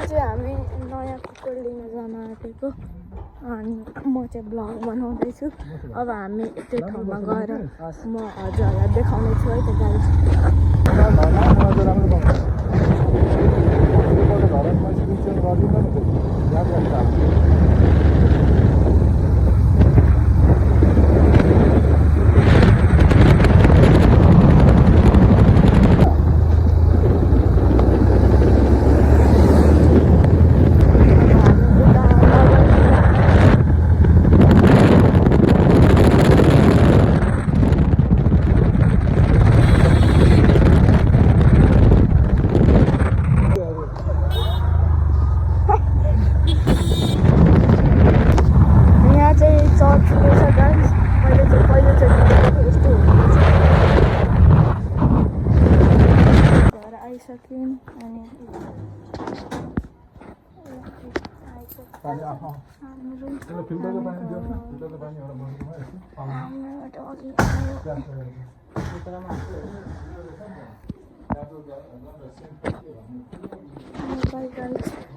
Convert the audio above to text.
चाहिँ हामी नयाँ कुकुर लिन जान आँटेको अनि म चाहिँ ब्लग बनाउँदैछु। अब हामी त्यो ठाउँमा गएर म हजुरहरूलाई देखाउने छु है त गाइस। Bye guys.